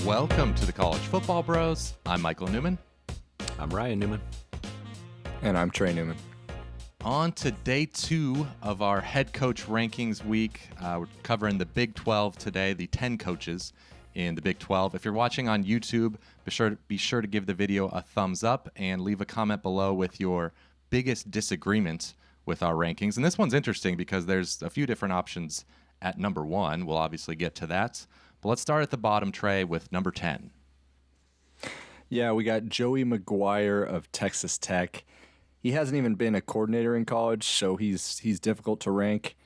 Welcome to the College Football Bros. I'm Michael Newman. I'm Ryan Newman. And I'm Trey Newman. On to day 2 of our head coach rankings week. We're covering the Big 12 today, the 10 coaches in the Big 12. If you're watching on YouTube, be sure to give the video a thumbs up and leave a comment below with your biggest disagreement with our rankings. And this one's interesting because there's a few different options at number 1. We'll obviously get to that. But let's start at the bottom, Trey, with number 10. Yeah, we got Joey McGuire of Texas Tech. He hasn't even been a coordinator in college, so he's difficult to rank.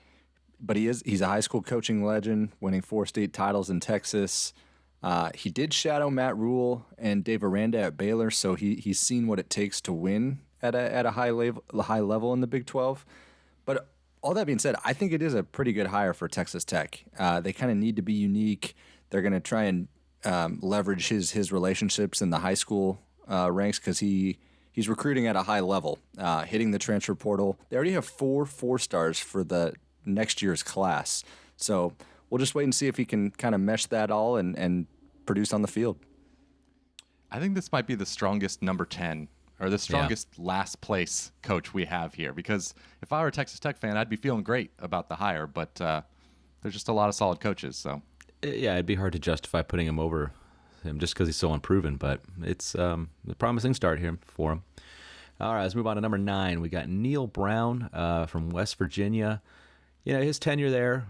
But he's a high school coaching legend, winning 4 state titles in Texas. He did shadow Matt Rule and Dave Aranda at Baylor, so he's seen what it takes to win at a high level in the Big 12. But all that being said, I think it is a pretty good hire for Texas Tech. They kind of need to be unique. They're going to try and leverage his relationships in the high school ranks because he's recruiting at a high level, hitting the transfer portal. They already have 4 stars for the next year's class. So we'll just wait and see if he can kind of mesh that all and produce on the field. I think this might be the strongest number 10 or the strongest last place coach we have here, because if I were a Texas Tech fan, I'd be feeling great about the hire, but there's just a lot of solid coaches. So yeah, it'd be hard to justify putting him over him just because he's so unproven, but it's a promising start here for him. All right, let's move on to number 9. We got Neal Brown from West Virginia. You know, his tenure there,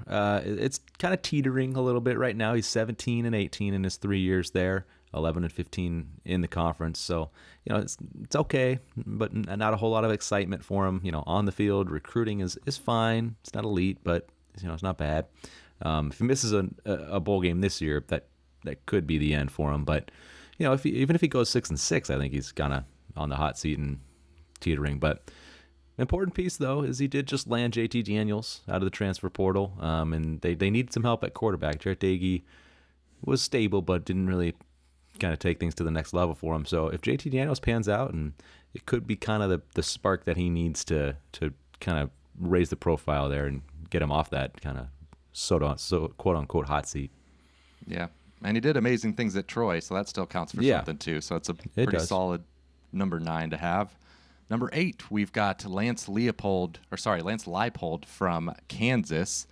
it's kind of teetering a little bit right now. He's 17-18 in his 3 years there, 11-15 in the conference. So, you know, it's okay, but not a whole lot of excitement for him. You know, on the field, recruiting is fine. It's not elite, but, you know, it's not bad. If he misses a bowl game this year, that could be the end for him. But, you know, even if he goes 6-6, I think he's kind of on the hot seat and teetering. But important piece, though, is he did just land JT Daniels out of the transfer portal, and they needed some help at quarterback. Jarrett Doege was stable, but didn't really kind of take things to the next level for him. So if JT Daniels pans out, and it could be kind of the spark that he needs to kind of raise the profile there and get him off that kind of so quote unquote hot seat. Yeah, and he did amazing things at Troy, so that still counts for something too. So it's a pretty solid number 9 to have. Number 8, we've got Lance Leipold from Kansas.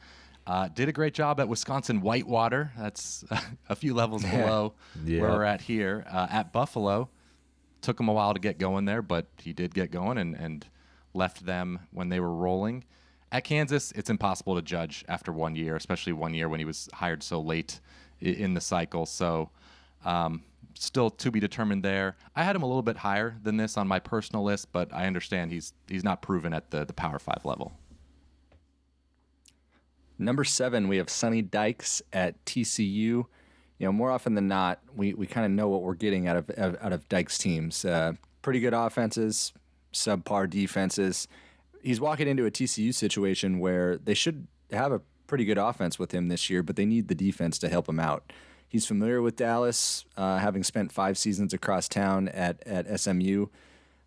Did a great job at Wisconsin Whitewater. That's a few levels below where we're at here. At Buffalo, took him a while to get going there, but he did get going and left them when they were rolling. At Kansas, it's impossible to judge after 1 year, especially 1 year when he was hired so late in the cycle. So still to be determined there. I had him a little bit higher than this on my personal list, but I understand he's not proven at the Power 5 level. Number 7, we have Sonny Dykes at TCU. You know, more often than not, we kind of know what we're getting out of Dykes teams. Pretty good offenses, subpar defenses. He's walking into a TCU situation where they should have a pretty good offense with him this year, but they need the defense to help him out. He's familiar with Dallas, having spent 5 seasons across town at SMU.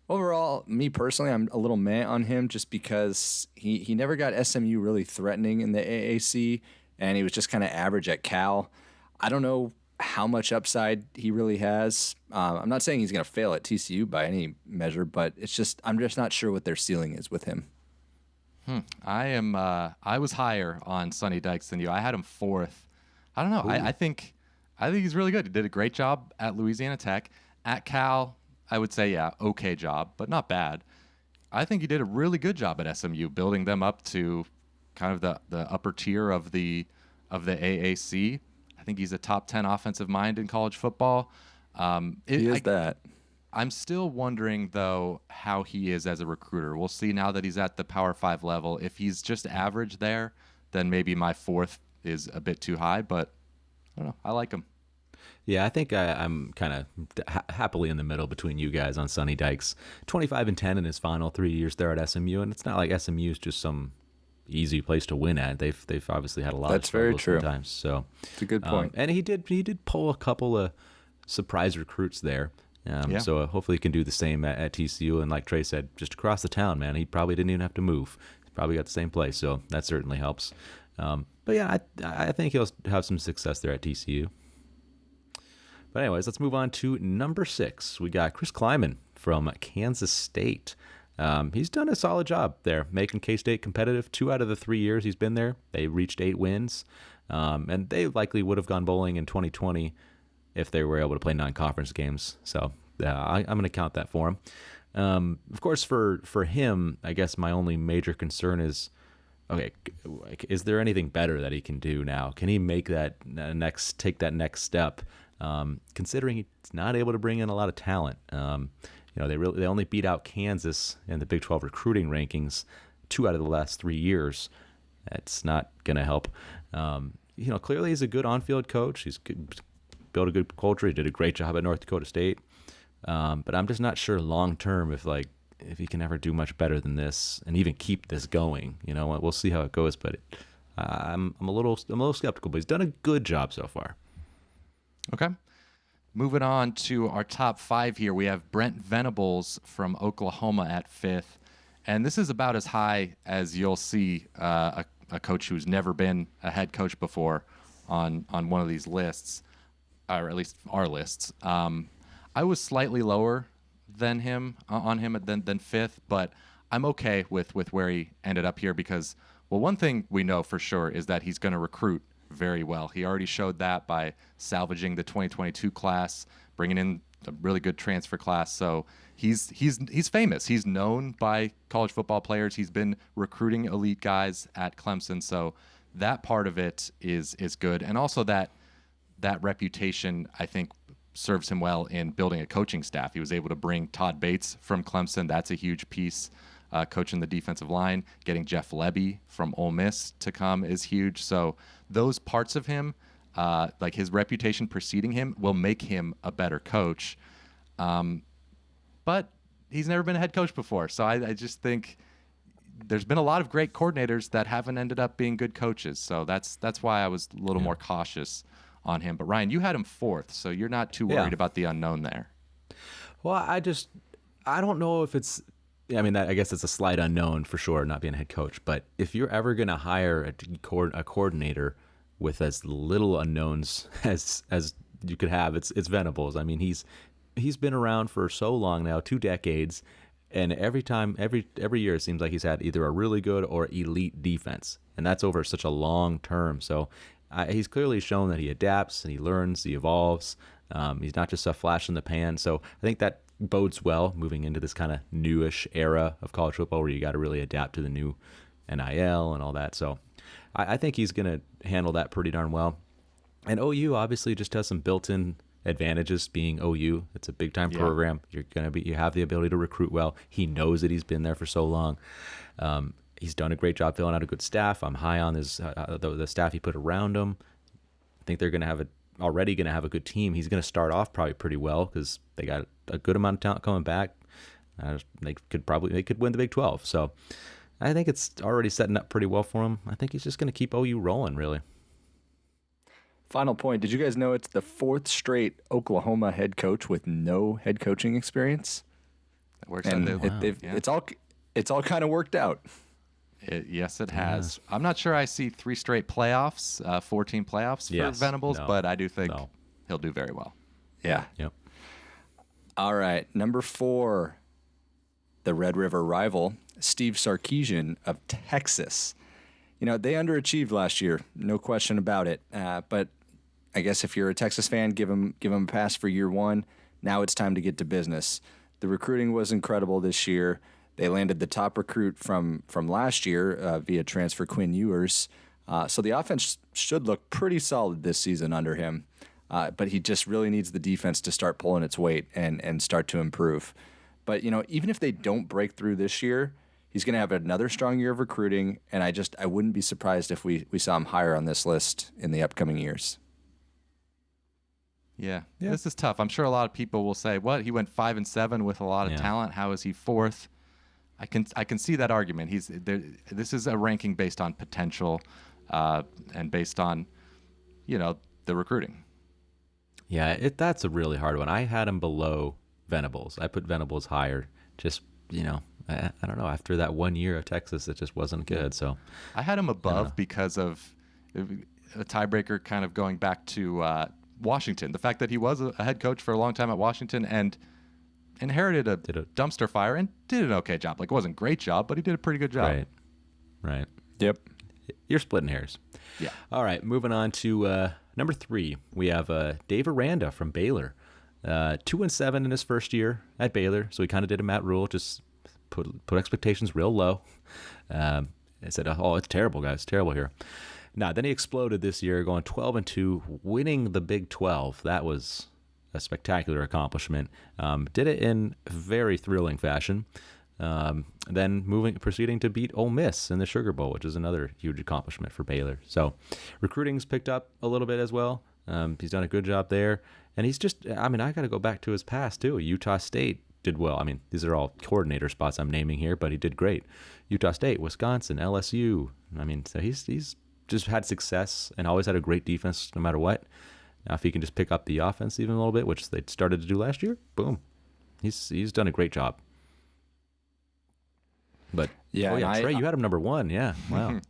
Overall, me personally, I'm a little meh on him just because he never got SMU really threatening in the AAC, and he was just kind of average at Cal. I don't know how much upside he really has. I'm not saying he's going to fail at TCU by any measure, but I'm just not sure what their ceiling is with him. I was higher on Sonny Dykes than you. I had him 4th. I don't know. I think he's really good. He did a great job at Louisiana Tech. At Cal, I would say, okay job, but not bad. I think he did a really good job at SMU, building them up to kind of the upper tier of the AAC. I think he's a top 10 offensive mind in college football. He is that. I'm still wondering, though, how he is as a recruiter. We'll see now that he's at the Power 5 level. If he's just average there, then maybe my 4th is a bit too high, but I don't know. I like him. Yeah, I think I'm kind of happily in the middle between you guys on Sonny Dykes. 25-10 in his final 3 years there at SMU, and it's not like SMU is just some easy place to win at. They've obviously had a lot of struggles sometimes. So it's a good point. And he did pull a couple of surprise recruits there. So hopefully he can do the same at TCU. And like Trey said, just across the town, man, he probably didn't even have to move. He's probably got the same place, so that certainly helps. But yeah, I think he'll have some success there at TCU. But anyways, let's move on to number 6. We got Chris Klieman from Kansas State. He's done a solid job there, making K-State competitive. 2 out of the 3 years he's been there, they reached 8 wins. And they likely would have gone bowling in 2020 if they were able to play non-conference games. So I'm going to count that for him. Of course, for him, I guess my only major concern is, okay, is there anything better that he can do now? Can he make take that next step? Considering he's not able to bring in a lot of talent. They only beat out Kansas in the Big 12 recruiting rankings 2 out of the last 3 years. That's not going to help. Clearly he's a good on-field coach. He's built a good culture. He did a great job at North Dakota State. But I'm just not sure long-term if he can ever do much better than this and even keep this going. We'll see how it goes. But I'm a little skeptical. But he's done a good job so far. Okay. Moving on to our top 5 here, we have Brent Venables from Oklahoma at 5th. And this is about as high as you'll see a coach who's never been a head coach before on one of these lists, or at least our lists. I was slightly lower than him on him than 5th, but I'm okay with where he ended up here because, well, one thing we know for sure is that he's going to recruit very well. He already showed that by salvaging the 2022 class, bringing in a really good transfer class. So he's famous. He's known by college football players. He's been recruiting elite guys at Clemson. So that part of it is good. And also that reputation, I think, serves him well in building a coaching staff. He was able to bring Todd Bates from Clemson. That's a huge piece. Coaching the defensive line, getting Jeff Lebby from Ole Miss to come is huge. So those parts of him, like his reputation preceding him, will make him a better coach. But he's never been a head coach before. So I just think there's been a lot of great coordinators that haven't ended up being good coaches. So that's why I was a little more cautious on him. But Ryan, you had him 4th, so you're not too worried about the unknown there. Well, I don't know if it's, I guess it's a slight unknown for sure, not being a head coach. But if you're ever going to hire a coordinator with as little unknowns as you could have, it's Venables. I mean, he's been around for so long now, 2 decades, and every year it seems like he's had either a really good or elite defense, and that's over such a long term. So he's clearly shown that he adapts and he learns, he evolves. He's not just a flash in the pan. So I think that bodes well moving into this kind of newish era of college football where you got to really adapt to the new NIL and all that. So I think he's going to handle that pretty darn well. And OU obviously just has some built-in advantages being OU. It's a big-time program. You have the ability to recruit well. He knows that he's been there for so long. He's done a great job filling out a good staff. I'm high on his the staff he put around him. I think they're already going to have a good team. He's going to start off probably pretty well because they got a good amount of talent coming back. They could win the Big 12. So I think it's already setting up pretty well for him. I think he's just going to keep OU rolling, really. Final point. Did you guys know it's the 4th straight Oklahoma head coach with no head coaching experience? That works out. It's all kind of worked out. Yes, it has. I'm not sure I see 3 straight playoffs, 14 playoffs for Venables, but I do think he'll do very well. Yeah. Yep. All right. Number 4, the Red River rival, Steve Sarkisian of Texas. They underachieved last year, no question about it. But I guess if you're a Texas fan, give them a pass for year 1. Now it's time to get to business. The recruiting was incredible this year. They landed the top recruit from last year via transfer Quinn Ewers. So the offense should look pretty solid this season under him. But he just really needs the defense to start pulling its weight and start to improve. But, even if they don't break through this year, he's going to have another strong year of recruiting. And I wouldn't be surprised if we saw him higher on this list in the upcoming years. Yeah, this is tough. I'm sure a lot of people will say, what? He went 5-7 with a lot of talent. How is he 4th? I can see that argument. This is a ranking based on potential and based on, the recruiting. Yeah, that's a really hard one. I had him below Venables. I put Venables higher. Just, I don't know. After that 1 year of Texas, it just wasn't good. So I had him above because of a tiebreaker kind of going back to Washington. The fact that he was a head coach for a long time at Washington and inherited a dumpster fire and did an okay job. Like, it wasn't a great job, but he did a pretty good job. Right. Yep. You're splitting hairs. Yeah. All right, moving on to number 3. We have Dave ARANDA from Baylor. 2-7 in his first year at Baylor, so he kind of did a Matt Rule, just put expectations real low. I said, "Oh, it's terrible, guys, terrible here." Now, then he exploded this year, going 12-2, winning the Big 12. That was a spectacular accomplishment. Did it in very thrilling fashion. Then proceeding to beat Ole Miss in the Sugar Bowl, which is another huge accomplishment for Baylor. So recruiting's picked up a little bit as well. He's done a good job there. And he's just, I got to go back to his past too. Utah State did well. These are all coordinator spots I'm naming here, but he did great. Utah State, Wisconsin, LSU. So he's just had success and always had a great defense no matter what. Now, if he can just pick up the offense even a little bit, which they started to do last year, boom. He's done a great job. But Trey, you had him number 1. Yeah, wow.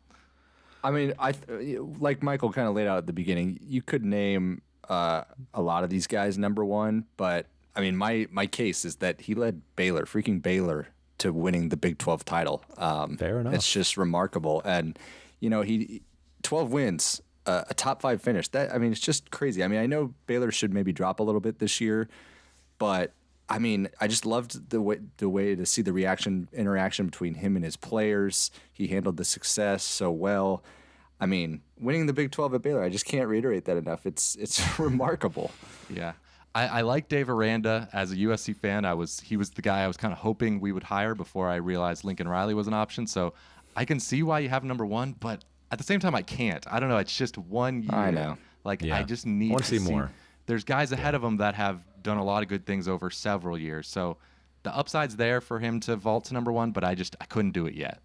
Like Michael kind of laid out at the beginning, you could name a lot of these guys number 1, but my case is that he led freaking Baylor, to winning the Big 12 title. Fair enough. It's just remarkable, and he 12 wins, a top 5 finish. It's just crazy. I know Baylor should maybe drop a little bit this year, but I just loved the way to see the interaction between him and his players. He handled the success so well. Winning the Big 12 at Baylor, I just can't reiterate that enough. It's remarkable. Yeah. I like Dave ARANDA as a USC fan. He was the guy I was kind of hoping we would hire before I realized Lincoln Riley was an option. So I can see why you have number 1, but at the same time, I can't. I don't know. It's just 1 year. I know. I just need to see more. There's guys ahead of him that have done a lot of good things over several years. So the upside's there for him to vault to number 1, but I couldn't do it yet.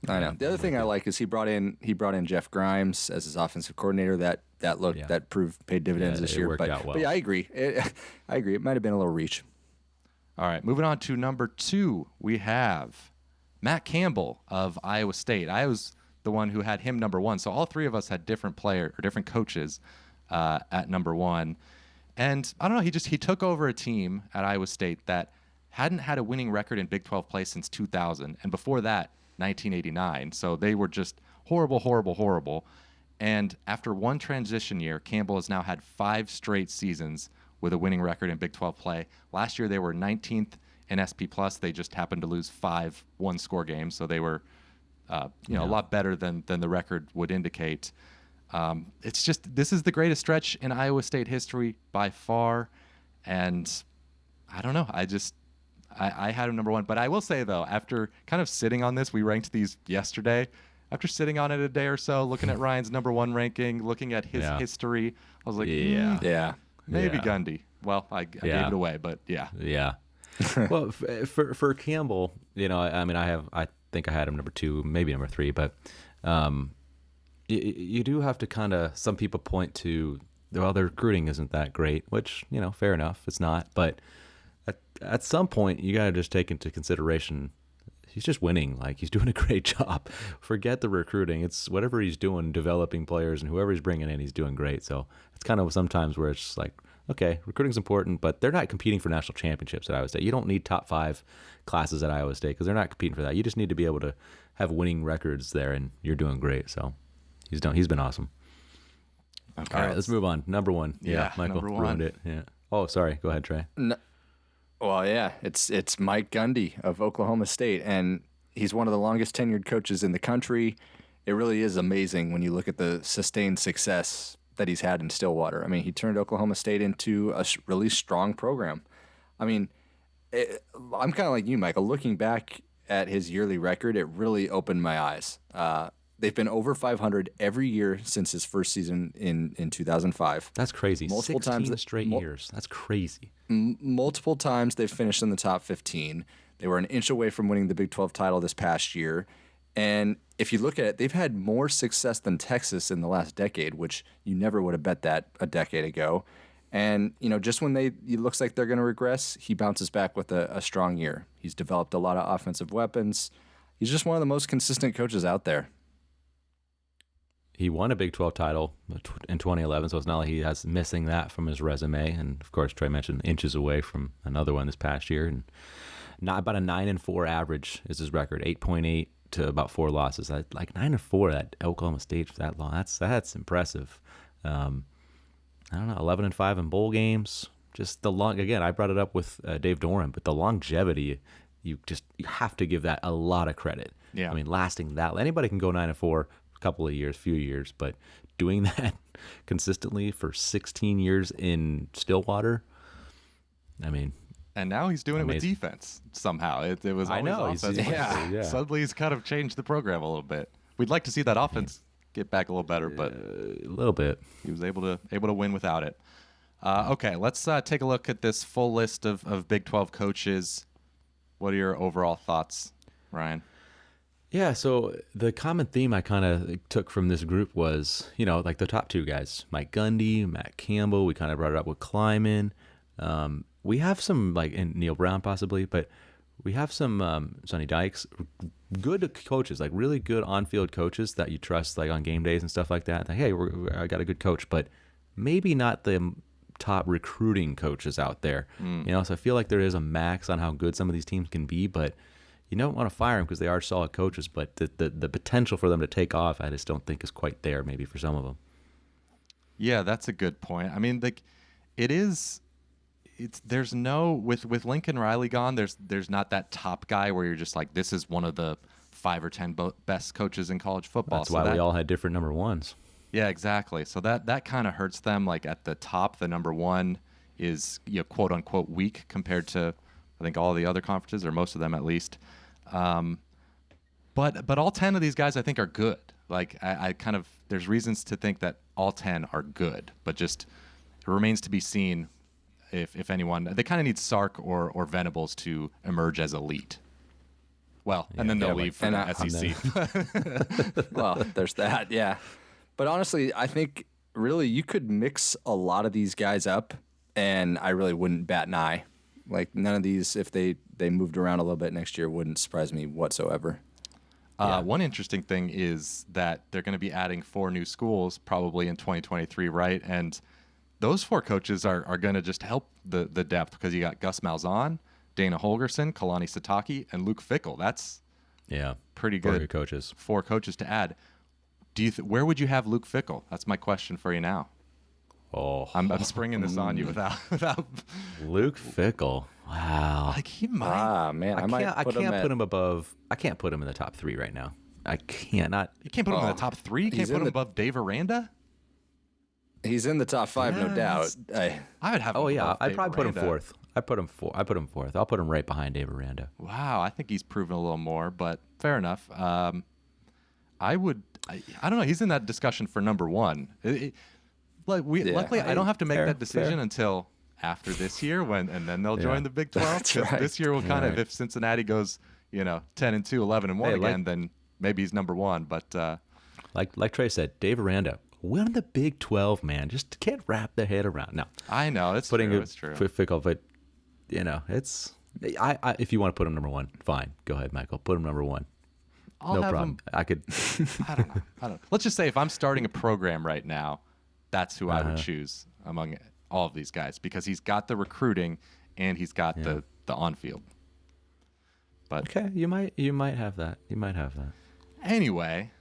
I know. The other thing I like is he brought in Jeff Grimes as his offensive coordinator. That paid dividends this year. But yeah, I agree. I agree. It might have been a little reach. All right, moving on to number 2, we have Matt Campbell of Iowa State. I was the one who had him number 1, so all 3 of us had different coaches at number 1. And I don't know, he took over a team at Iowa State that hadn't had a winning record in Big 12 play since 2000, and before that, 1989. So they were just horrible, horrible, horrible. And after 1 transition year, Campbell has now had 5 straight seasons with a winning record in Big 12 play. Last year, they were 19th in SP+. They just happened to lose 5 one-score games, so they were a lot better than the record would indicate. This is the greatest stretch in Iowa State history by far, and I don't know. I had him number 1, but I will say though, after kind of sitting on this, we ranked these yesterday. After sitting on it a day or so, looking at Ryan's number 1 ranking, looking at his history, I was like, maybe Gundy. Well, I gave it away, but yeah. Yeah. Well, for Campbell, I think I had him number 2, maybe number 3, but you do have to kind of, some people point to, well, their recruiting isn't that great, which, fair enough, it's not, but at some point you got to just take into consideration he's just winning. Like, he's doing a great job. Forget the recruiting. It's whatever he's doing, developing players, and whoever he's bringing in, he's doing great. So it's kind of sometimes where it's just like, okay, recruiting's important, but they're not competing for national championships at Iowa State. You don't need top 5 classes at Iowa State because they're not competing for that. You just need to be able to have winning records there, and you're doing great. So he's been awesome. Okay. All right, let's move on. Number 1. Yeah, Michael ruined it. Yeah. Oh, sorry. Go ahead, Trey. No. Well, yeah, it's Mike Gundy of Oklahoma State, and he's one of the longest tenured coaches in the country. It really is amazing when you look at the sustained success that he's had in Stillwater. He turned Oklahoma State into a really strong program. I'm kind of like you, Michael. Looking back at his yearly record, it really opened my eyes. They've been over 500 every year since his first season in 2005. That's crazy. Multiple 16 times straight years. That's crazy. Multiple times they've finished in the top 15. They were an inch away from winning the Big 12 title this past year. And if you look at it, they've had more success than Texas in the last decade, which you never would have bet that a decade ago. And, just when it looks like they're going to regress, he bounces back with a strong year. He's developed a lot of offensive weapons. He's just one of the most consistent coaches out there. he won a Big 12 title in 2011, so it's not like he has missing that from his resume. And of course, Trey mentioned inches away from another one this past year, and not about a 9-4 average is his record, 8.8 to about 4 losses. Like 9-4 at Oklahoma State for that long. That's impressive. I don't know, 11-5 in bowl games. Just again, I brought it up with Dave Doran, but the longevity, you have to give that a lot of credit. Yeah. I mean, lasting that, anybody can go 9-4 a couple of years, few years, but doing that consistently for 16 years in Stillwater, I mean. And now he's doing amazing. It with defense somehow. It was always offense. Yeah. Suddenly he's kind of changed the program a little bit. We'd like to see that offense get back a little better, but a little bit. He was able to win without it. Okay, let's take a look at this full list of Big 12 coaches. What are your overall thoughts, Ryan? Yeah, so the common theme I kind of took from this group was, like the top 2 guys, Mike Gundy, Matt Campbell. We kind of brought it up with KLIEMAN. We have some, and Neal Brown possibly, but we have some Sonny Dykes, good coaches, like really good on-field coaches that you trust, like on game days and stuff like that. Like, hey, I got a good coach, but maybe not the top recruiting coaches out there. So I feel like there is a max on how good some of these teams can be, but you don't want to fire them because they are solid coaches, but the potential for them to take off, I just don't think is quite there maybe for some of them. Yeah, that's a good point. I mean, there's no, with Lincoln Riley gone, there's not that top guy where you're just like, this is one of the 5 or 10 best coaches in college football. That's why we all had different number ones. Yeah, exactly. So that kind of hurts them. Like at the top, the number 1 is quote unquote weak compared to I think all the other conferences, or most of them at least. But all 10 of these guys I think are good. Like I kind of, there's reasons to think that all 10 are good, but just it remains to be seen if anyone, they kind of need Sark or Venables to emerge as elite. Well, and then they'll leave for the SEC. Well, there's that, yeah. But honestly, I think really you could mix a lot of these guys up, and I really wouldn't bat an eye. Like none of these, if they moved around a little bit next year, wouldn't surprise me whatsoever. One interesting thing is that they're going to be adding 4 new schools probably in 2023, right? And those 4 coaches are going to just help the depth because you got Gus Malzahn, Dana Holgerson, Kalani Sitake, and Luke Fickell. That's pretty good. 4 good coaches. 4 coaches to add. Where would you have Luke Fickell? That's my question for you now. Oh, I'm springing this on you without Luke Fickell. Wow. Like he might. Man, I can't put him above. I can't put him in the top 3 right now. I cannot. You can't put him in the top 3. You can't put him above Dave Aranda. He's in the top 5, no doubt. I would have. Oh him yeah, I'd Dave probably put him Aranda. 4th. I put him 4th. I'll put him right behind Dave Aranda. Wow, I think he's proven a little more, but fair enough. I don't know. He's in that discussion for number 1. Luckily, I don't have to make that decision until after this year and then they'll join the Big 12. Because this year will kind of, if Cincinnati goes, 10-2, 11-1 again, then maybe he's number 1. But like Trey said, Dave Aranda, win the Big 12, man. Just can't wrap their head around. No, I know it's true. It's true. Fickle, but it's. If you want to put him number 1, fine. Go ahead, Michael. Put him number 1. No problem. I could. I don't know. Let's just say if I'm starting a program right now, that's who I would choose among all of these guys because he's got the recruiting and he's got the on-field. But okay, you might have that. Anyway,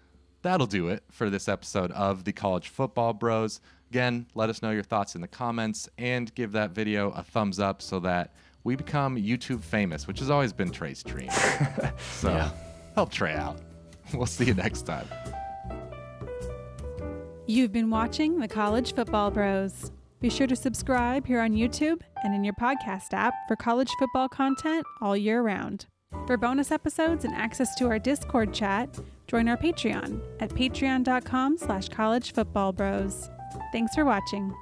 that'll do it for this episode of the College Football Bros. Again, let us know your thoughts in the comments and give that video a thumbs up so that we become YouTube famous, which has always been Trey's dream. So help Trey out. We'll see you next time. You've been watching the College Football Bros. Be sure to subscribe here on YouTube and in your podcast app for college football content all year round. For bonus episodes and access to our Discord chat, join our Patreon at patreon.com/collegefootballbros. Thanks for watching.